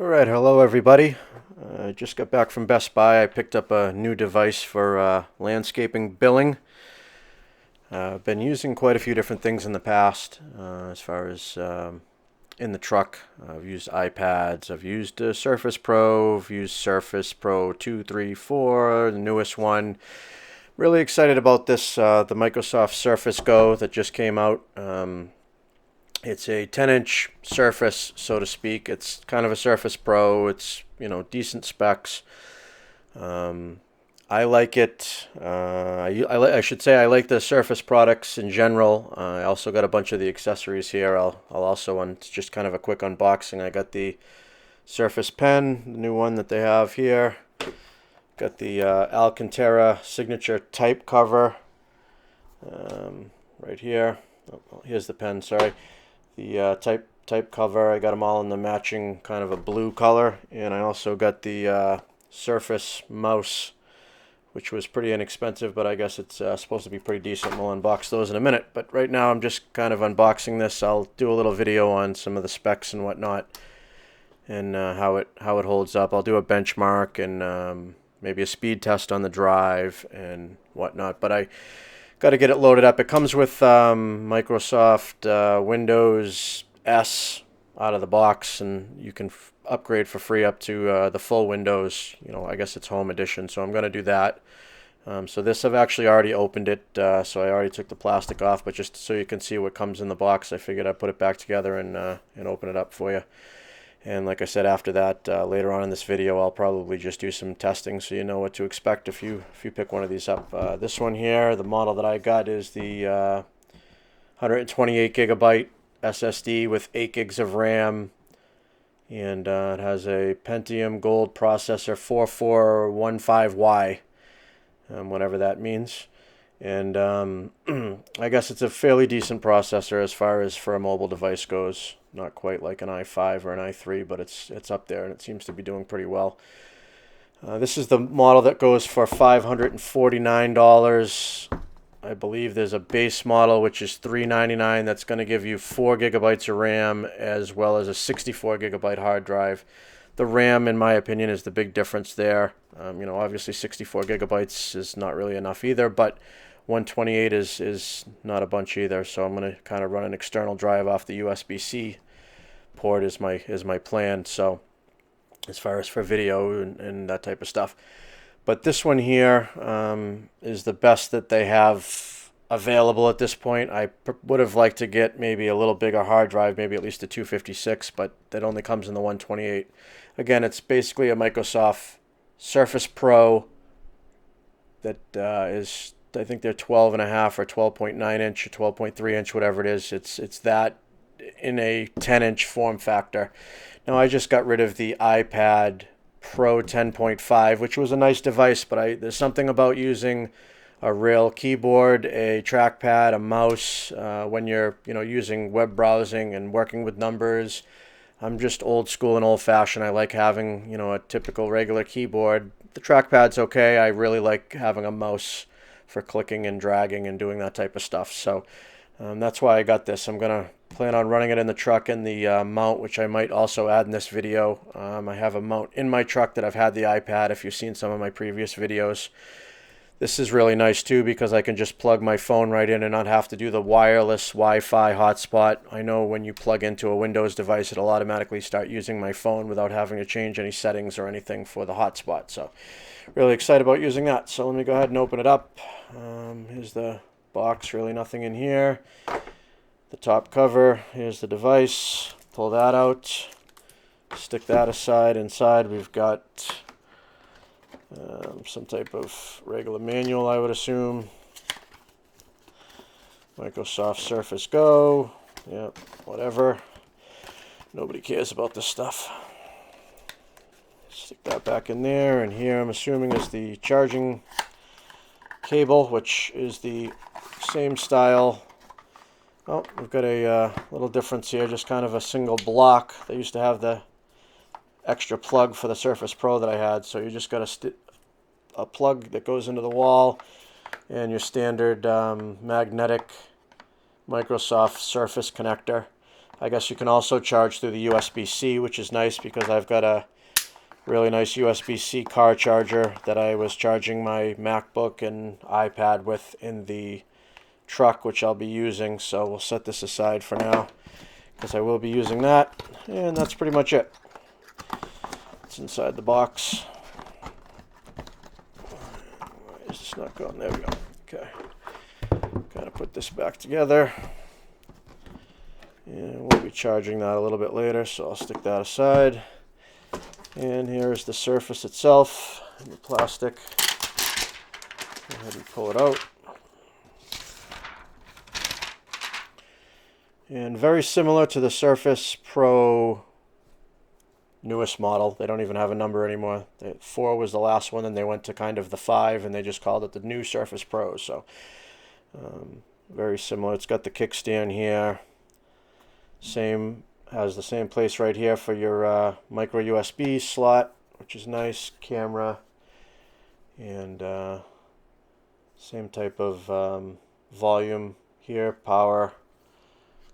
Alright, hello everybody. I just got back from Best Buy. I picked up a new device for landscaping billing. I've been using quite a few different things in the past as far as in the truck. I've used iPads, I've used Surface Pro, I've used Surface Pro 2, 3, 4, the newest one. Really excited about this, the Microsoft Surface Go that just came out. It's a 10-inch Surface, so to speak. It's kind of a Surface Pro. It's, decent specs. Um, I like it. I should say I like the Surface products in general. I also got a bunch of the accessories here. I'll also, it's just kind of a quick unboxing. I got the Surface Pen, the new one that they have here. Got the Alcantara signature type cover right here. Oh, here's the pen, sorry. The type cover. I got them all in the matching kind of a blue color, and I also got the Surface mouse, which was pretty inexpensive, but I guess it's supposed to be pretty decent. We'll unbox those in a minute, but right now I'm just kind of unboxing this. I'll do a little video on some of the specs and whatnot, and how it holds up. I'll do a benchmark and maybe a speed test on the drive and whatnot, but I got to get it loaded up. It comes with Microsoft Windows S out of the box, and you can upgrade for free up to the full Windows. I guess it's Home Edition, so I'm going to do that. So this, I've actually already opened it, so I already took the plastic off, but just so you can see what comes in the box, I figured I'd put it back together and open it up for you. And like I said, after that, later on in this video, I'll probably just do some testing so you know what to expect if you pick one of these up. This one here, the model that I got is the 128 gigabyte SSD with 8 gigs of RAM, and it has a Pentium Gold processor 4415Y, whatever that means. And I guess it's a fairly decent processor as far as for a mobile device goes. Not quite like an i5 or an i3, but it's up there, and it seems to be doing pretty well. This is the model that goes for $549. I believe there's a base model which is $399. That's going to give you 4 gigabytes of RAM as well as a 64 gigabyte hard drive. The RAM, in my opinion, is the big difference there. Obviously 64 gigabytes is not really enough either, but 128 is not a bunch either. So I'm going to kind of run an external drive off the USB-C port is my plan. So as far as for video and that type of stuff. But this one here is the best that they have available at this point. I would have liked to get maybe a little bigger hard drive, maybe at least a 256, but that only comes in the 128. Again, it's basically a Microsoft Surface Pro that is, I think they're 12.5 or 12.9 inch or 12.3 inch, whatever it is. It's that in a 10-inch form factor. Now, I just got rid of the iPad Pro 10.5, which was a nice device, but there's something about using a real keyboard, a trackpad, a mouse when you're using web browsing and working with numbers. I'm just old school and old fashioned. I like having a typical regular keyboard. The trackpad's okay. I really like having a mouse for clicking and dragging and doing that type of stuff. So that's why I got this. I'm gonna plan on running it in the truck in the mount, which I might also add in this video. I have a mount in my truck that I've had the iPad, if you've seen some of my previous videos. This is really nice too because I can just plug my phone right in and not have to do the wireless Wi-Fi hotspot. I know when you plug into a Windows device, it'll automatically start using my phone without having to change any settings or anything for the hotspot. So really excited about using that. So let me go ahead and open it up. Here's the box, really nothing in here. The top cover, here's the device. Pull that out, stick that aside. Inside we've got some type of regular manual, I would assume. Microsoft Surface Go. Yep, whatever. Nobody cares about this stuff. Stick that back in there, and here I'm assuming is the charging cable, which is the same style. Oh, we've got a little difference here, just kind of a single block. They used to have the extra plug for the Surface Pro that I had, so you just got a plug that goes into the wall and your standard magnetic Microsoft Surface connector. I guess you can also charge through the USB-C, which is nice because I've got a really nice USB-C car charger that I was charging my MacBook and iPad with in the truck, which I'll be using. So we'll set this aside for now because I will be using that. And that's pretty much it. It's inside the box. Why is this not going? There we go. Okay. Gotta put this back together. And we'll be charging that a little bit later, so I'll stick that aside. And here's the surface itself, and the plastic. Go ahead and pull it out. And very similar to the Surface Pro newest model. They don't even have a number anymore. The 4 was the last one, and they went to kind of the 5, and they just called it the new Surface Pro. So very similar. It's got the kickstand here. Has the same place right here for your micro USB slot, which is nice. Camera, and same type of volume here. Power,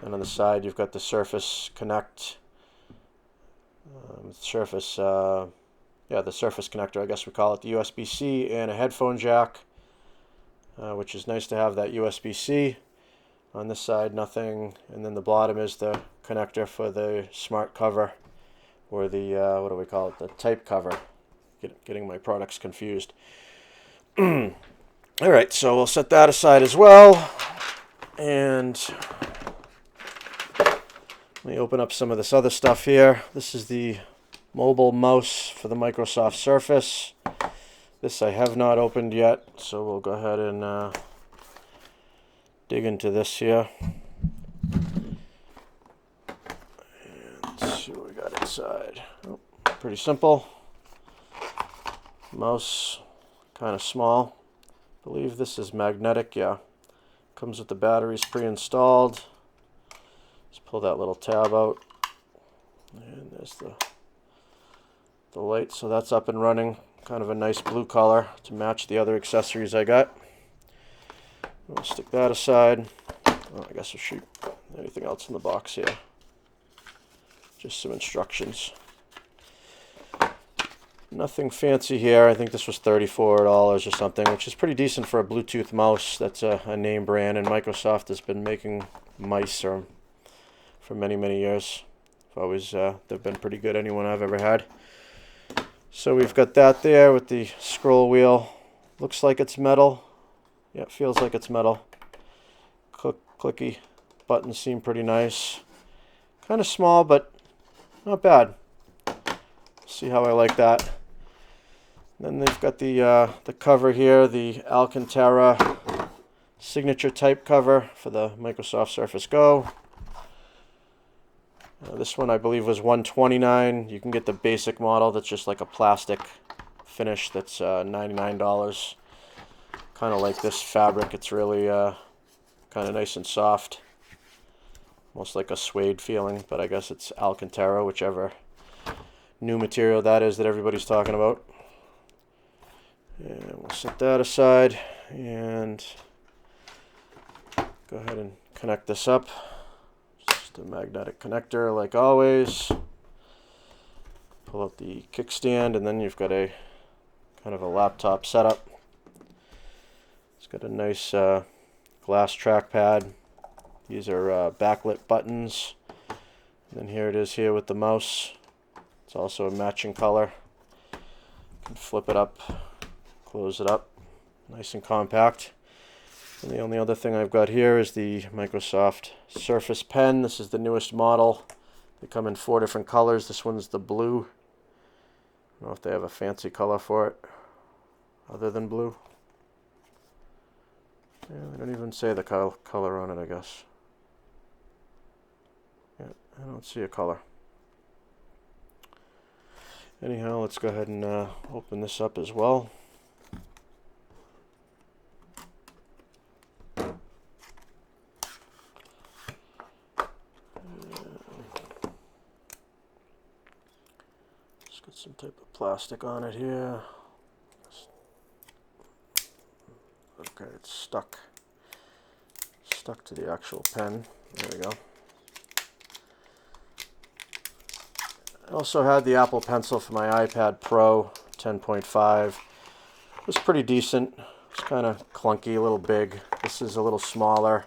and on the side you've got the Surface Connect. The Surface connector, I guess we call it, the USB-C, and a headphone jack, which is nice to have that USB-C. On this side, nothing, and then the bottom is the connector for the smart cover, or the, what do we call it, the type cover. Getting my products confused. Alright, so we'll set that aside as well, and let me open up some of this other stuff here. This is the mobile mouse for the Microsoft Surface. This I have not opened yet, so we'll go ahead and dig into this here. And see what we got inside. Oh, pretty simple. Mouse, kind of small. I believe this is magnetic, yeah. Comes with the batteries pre-installed. Just pull that little tab out. And there's the light, so that's up and running. Kind of a nice blue color to match the other accessories I got. We'll stick that aside. Oh, I guess we'll shoot anything else in the box here. Just some instructions. Nothing fancy here. I think this was $34 or something, which is pretty decent for a Bluetooth mouse. That's a name brand, and Microsoft has been making mice for many, many years. They've been pretty good, anyone I've ever had. So we've got that there with the scroll wheel. Looks like it's metal. Yeah, it feels like it's metal. Clicky. Buttons seem pretty nice. Kind of small, but not bad. See how I like that. Then they've got the cover here, the Alcantara signature type cover for the Microsoft Surface Go. This one I believe was $129. You can get the basic model that's just like a plastic finish that's $99. Kind of like this fabric. It's really kind of nice and soft. Almost like a suede feeling, but I guess it's Alcantara, whichever new material that is that everybody's talking about. And we'll set that aside and go ahead and connect this up. Just a magnetic connector like always. Pull out the kickstand, and then you've got a kind of a laptop setup. It's got a nice glass trackpad. These are backlit buttons. And then here it is here with the mouse. It's also a matching color. You can flip it up, close it up, nice and compact. And the only other thing I've got here is the Microsoft Surface Pen. This is the newest model. They come in 4 different colors. This one's the blue. I don't know if they have a fancy color for it other than blue. Yeah, they don't even say the color on it, I guess. Yeah, I don't see a color. Anyhow, let's go ahead and open this up as well. Just got some type of plastic on it here. Okay, it's stuck to the actual pen. There we go. I also had the Apple Pencil for my iPad Pro 10.5. It was pretty decent. It's kind of clunky, a little big. This is a little smaller.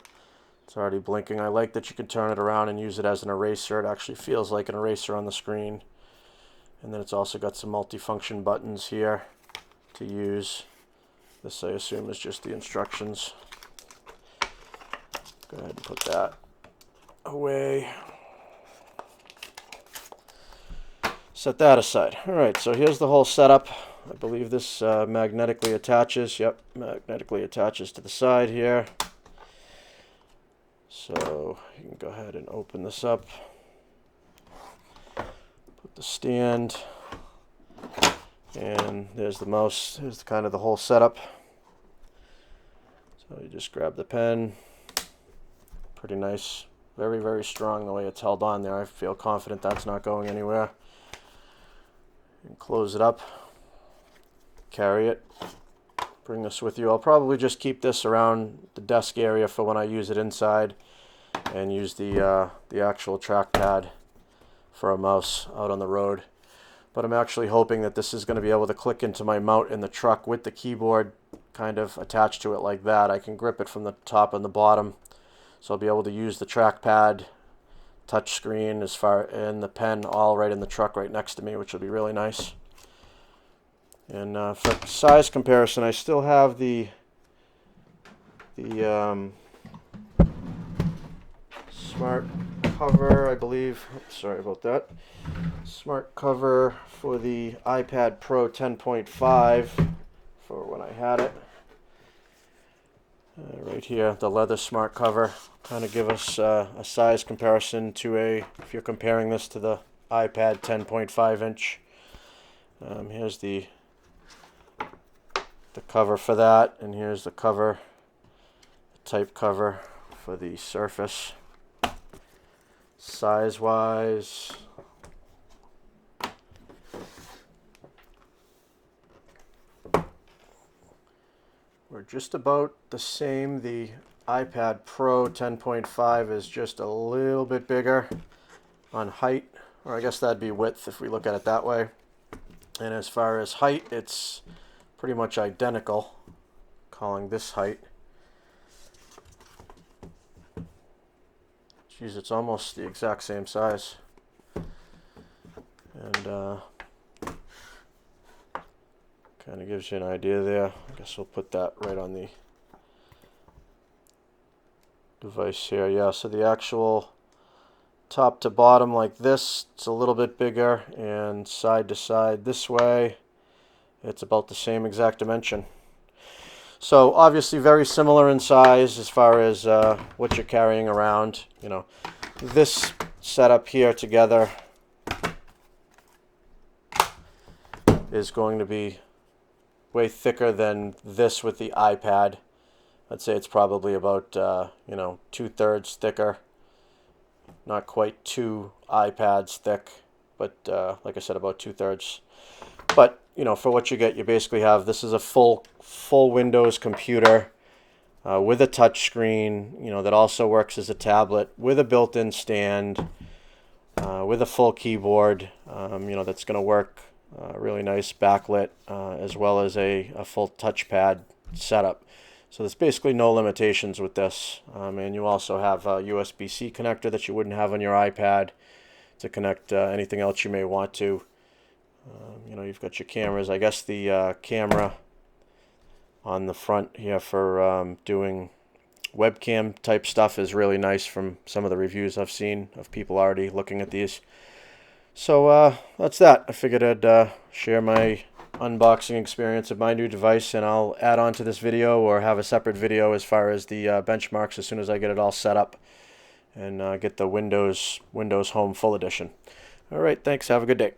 It's already blinking. I like that you can turn it around and use it as an eraser. It actually feels like an eraser on the screen. And then it's also got some multifunction buttons here to use. This, I assume, is just the instructions. Go ahead and put that away. Set that aside. Alright, so here's the whole setup. I believe this magnetically attaches. Yep, magnetically attaches to the side here. So you can go ahead and open this up. Put the stand. And there's the mouse. Here's kind of the whole setup. So you just grab the pen. Pretty nice. Very, very strong the way it's held on there. I feel confident that's not going anywhere. And close it up. Carry it. Bring this with you. I'll probably just keep this around the desk area for when I use it inside, and use the actual trackpad for a mouse out on the road. But I'm actually hoping that this is going to be able to click into my mount in the truck with the keyboard kind of attached to it like that. I can grip it from the top and the bottom, so I'll be able to use the trackpad, touch screen, and the pen all right in the truck right next to me, which will be really nice. And for size comparison, I still have the smart cover, I believe. Oops, sorry about that. Smart cover for the iPad Pro 10.5 for when I had it. Right here, the leather smart cover. Kind of give us a size comparison to if you're comparing this to the iPad 10.5 inch. Here's the cover for that, and here's the cover, the type cover for the Surface. Size wise, we're just about the same. The iPad Pro 10.5 is just a little bit bigger on height, or I guess that'd be width if we look at it that way. And as far as height, it's pretty much identical, calling this height. Geez, it's almost the exact same size. And kind of gives you an idea there. I guess we'll put that right on the device here. Yeah, so the actual top to bottom like this, it's a little bit bigger, and side to side this way, it's about the same exact dimension. So obviously very similar in size as far as what you're carrying around. You know, this setup here together is going to be way thicker than this with the iPad. I'd say it's probably about 2/3 thicker. Not quite 2 iPads thick, but like I said, about 2/3. But you know, for what you get, you basically have, this is a full Windows computer with a touch screen, you know, that also works as a tablet with a built-in stand, with a full keyboard, you know, that's going to work really nice backlit, as well as a full touchpad setup. So there's basically no limitations with this. And you also have a USB-C connector that you wouldn't have on your iPad to connect anything else you may want to. You know, you've got your cameras. I guess the camera on the front here for doing webcam type stuff is really nice from some of the reviews I've seen of people already looking at these. So that's that. I figured I'd share my unboxing experience of my new device, and I'll add on to this video or have a separate video as far as the benchmarks as soon as I get it all set up and get the Windows Home Full Edition. All right, thanks. Have a good day.